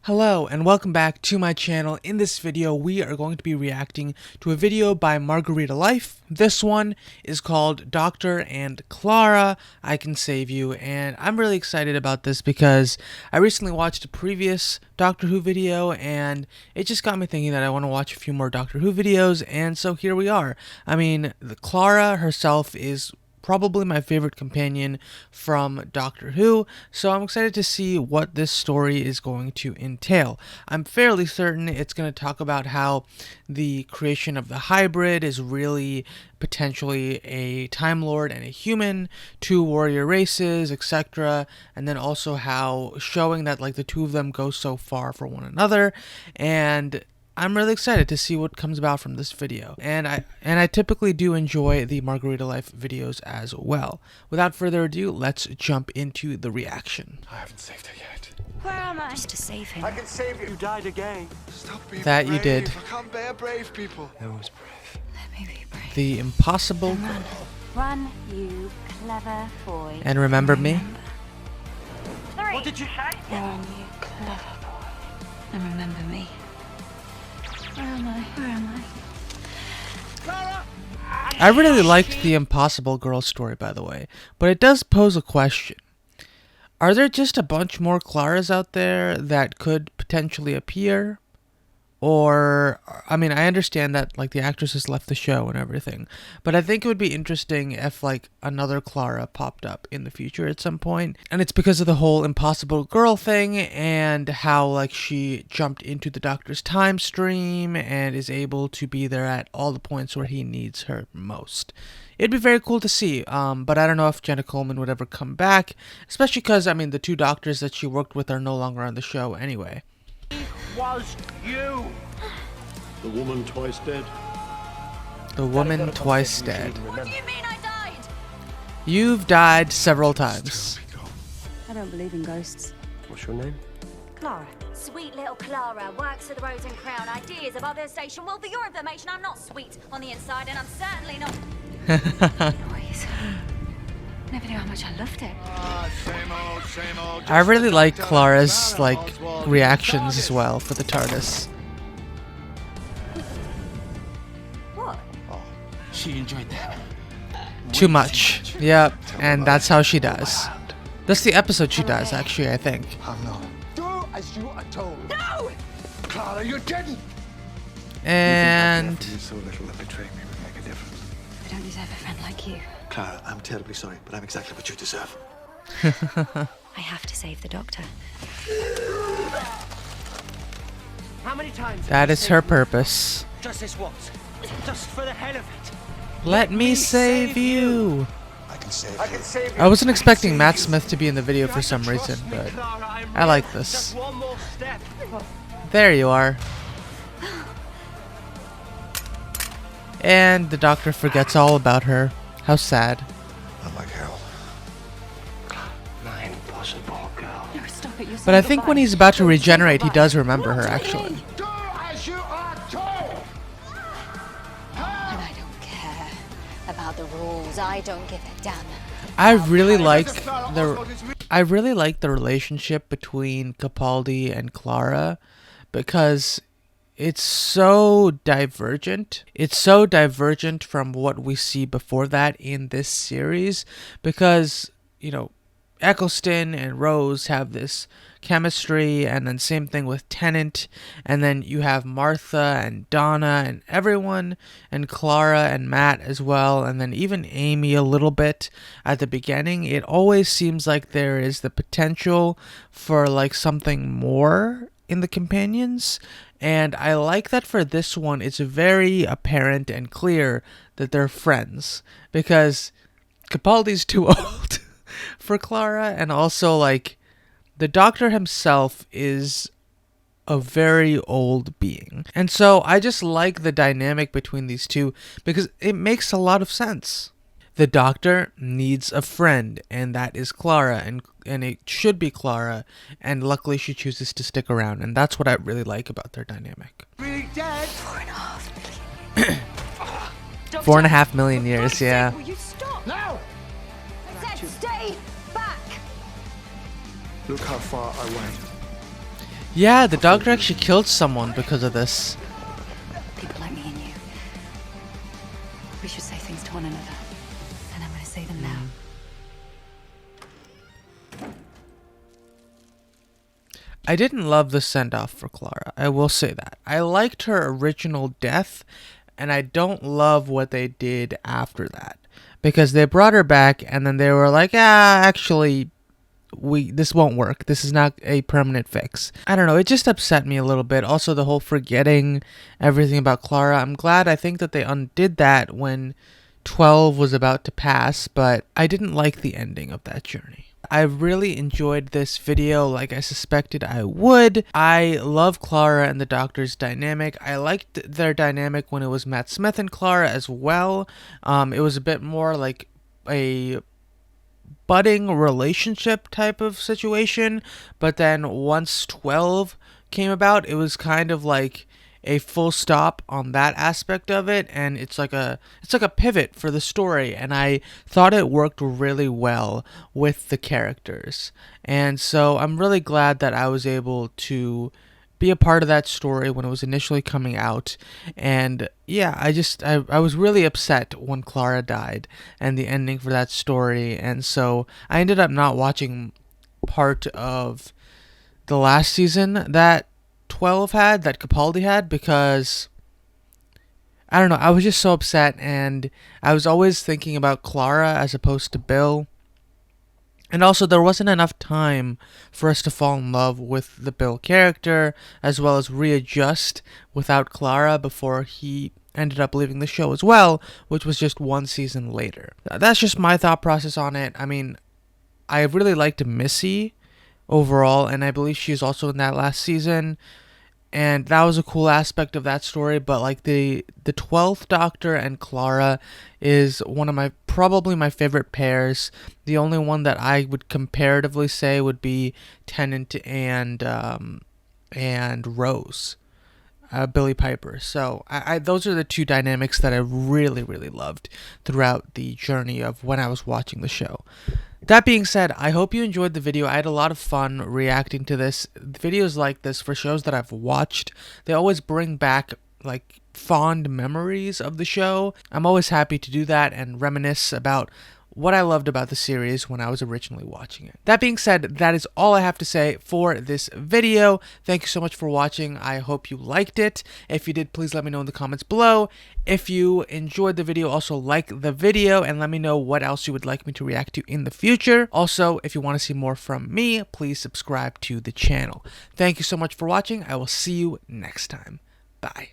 Hello and welcome back to my channel. In this video we are going to be reacting to a video by MARGARITA Life. This one is called Doctor and Clara, I Can Save You, and I'm really excited about this because I recently watched a previous Doctor Who video and it just got me thinking that I want to watch a few more Doctor Who videos, and so here we are. I mean, Clara herself is probably my favorite companion from Doctor Who, so I'm excited to see what this story is going to entail. I'm fairly certain it's going to talk about how the creation of the hybrid is really potentially a Time Lord and a human, two warrior races, etc., and then also how showing that like the two of them go so far for one another, and I'm really excited to see what comes about from this video, and I typically do enjoy the MARGARITA Life videos as well. Without further ado, let's jump into the reaction. I haven't saved her yet. Where am I? Just to save him. I can save you. You died again. Stop being That brave. you did. I can't bear brave people. No one's brave. Let me be brave. The impossible Run. girl. Run, you clever boy. And remember me? What did you say? Run, you clever boy. And remember me. Where am I? Where am I? Clara! I really liked the Impossible Girl story, by the way, but it does pose a question. Are there just a bunch more Claras out there that could potentially appear? Or, I mean, I understand that, like, the actress has left the show and everything, but I think it would be interesting if, like, another Clara popped up in the future at some point. And it's because of the whole Impossible Girl thing and how, like, she jumped into the Doctor's time stream and is able to be there at all the points where he needs her most. It'd be very cool to see, but I don't know if Jenna Coleman would ever come back, especially because, I mean, the two doctors that she worked with are no longer on the show anyway. Was you? The woman twice dead. The woman twice dead. What do you mean I died? You've died several times. I don't believe in ghosts. What's your name? Clara. Sweet little Clara works at the Rose and Crown. Ideas about their station. Well, for your information, I'm not sweet on the inside, and I'm certainly not. Noise. Never knew how much I loved it. Same old. I really like Clara's like reactions as well for the TARDIS. What? She enjoyed that. Too much. Yep, and that's how she does. That's the episode she does, actually, I think. I'm not. Do as you are told. No! Clara, you didn't! And So little that betrayed me would make a difference. I don't deserve a friend like you. Clara, I'm terribly sorry, but I'm exactly what you deserve. I have to save the Doctor. How many times? that is her purpose. Just this once. Just for the hell of it. Let me save you. I can save you. I can save you. I wasn't expecting Matt Smith to be in the video for some reason, but I like this. Just one more step. There you are. And the Doctor forgets all about her. How sad. Not like hell. My impossible girl. No, stop it. You're But I think when he's about to regenerate, he does remember her, actually. Do as you are told. And I don't care about the rules. I don't give a damn. I really like the relationship between Capaldi and Clara because it's so divergent. It's so divergent from what we see before that in this series because, you know, Eccleston and Rose have this chemistry, and then same thing with Tennant, and then you have Martha and Donna and everyone, and Clara and Matt as well, and then even Amy a little bit at the beginning. It always seems like there is the potential for like something more in the companions, and I like that for this one it's very apparent and clear that they're friends because Capaldi's too old for Clara, and also like the Doctor himself is a very old being, and so I just like the dynamic between these two because it makes a lot of sense. The Doctor needs a friend, and that is Clara, and it should be Clara, and luckily she chooses to stick around, and that's what I really like about their dynamic. Really dead? 4.5 million years, yeah. Will you stop? No! I said stay back. Look how far I went. Yeah, the doctor actually killed someone because of this. People like me and you. We should say things to one another. And I'm going to say them now. I didn't love the send-off for Clara. I will say that. I liked her original death, and I don't love what they did after that. Because they brought her back, and then they were like, actually, this won't work. This is not a permanent fix. I don't know, it just upset me a little bit. Also, the whole forgetting everything about Clara. I'm glad, I think that they undid that when 12 was about to pass, but I didn't like the ending of that journey. I really enjoyed this video like I suspected I would. I love Clara and the Doctor's dynamic. I liked their dynamic when it was Matt Smith and Clara as well. It was a bit more like a budding relationship type of situation, but then once 12 came about, it was kind of like a full stop on that aspect of it, and it's like a pivot for the story, and I thought it worked really well with the characters. And so I'm really glad that I was able to be a part of that story when it was initially coming out. And yeah, I was really upset when Clara died and the ending for that story, and so I ended up not watching part of the last season that Capaldi had, because I don't know, I was just so upset, and I was always thinking about Clara as opposed to Bill. And also, there wasn't enough time for us to fall in love with the Bill character, as well as readjust without Clara before he ended up leaving the show as well, which was just one season later. That's just my thought process on it. I mean, I really liked Missy overall, and I believe she's also in that last season, and that was a cool aspect of that story. But like the 12th Doctor and Clara is one of probably my favorite pairs. The only one that I would comparatively say would be Tennant and Rose, Billy Piper. So those are the two dynamics that I really loved throughout the journey of when I was watching the show. That being said, I hope you enjoyed the video. I had a lot of fun reacting to this. Videos like this for shows that I've watched, they always bring back like fond memories of the show. I'm always happy to do that and reminisce about what I loved about the series when I was originally watching it. That being said, that is all I have to say for this video. Thank you so much for watching. I hope you liked it. If you did, please let me know in the comments below. If you enjoyed the video, also like the video and let me know what else you would like me to react to in the future. Also, if you want to see more from me, please subscribe to the channel. Thank you so much for watching. I will see you next time. Bye.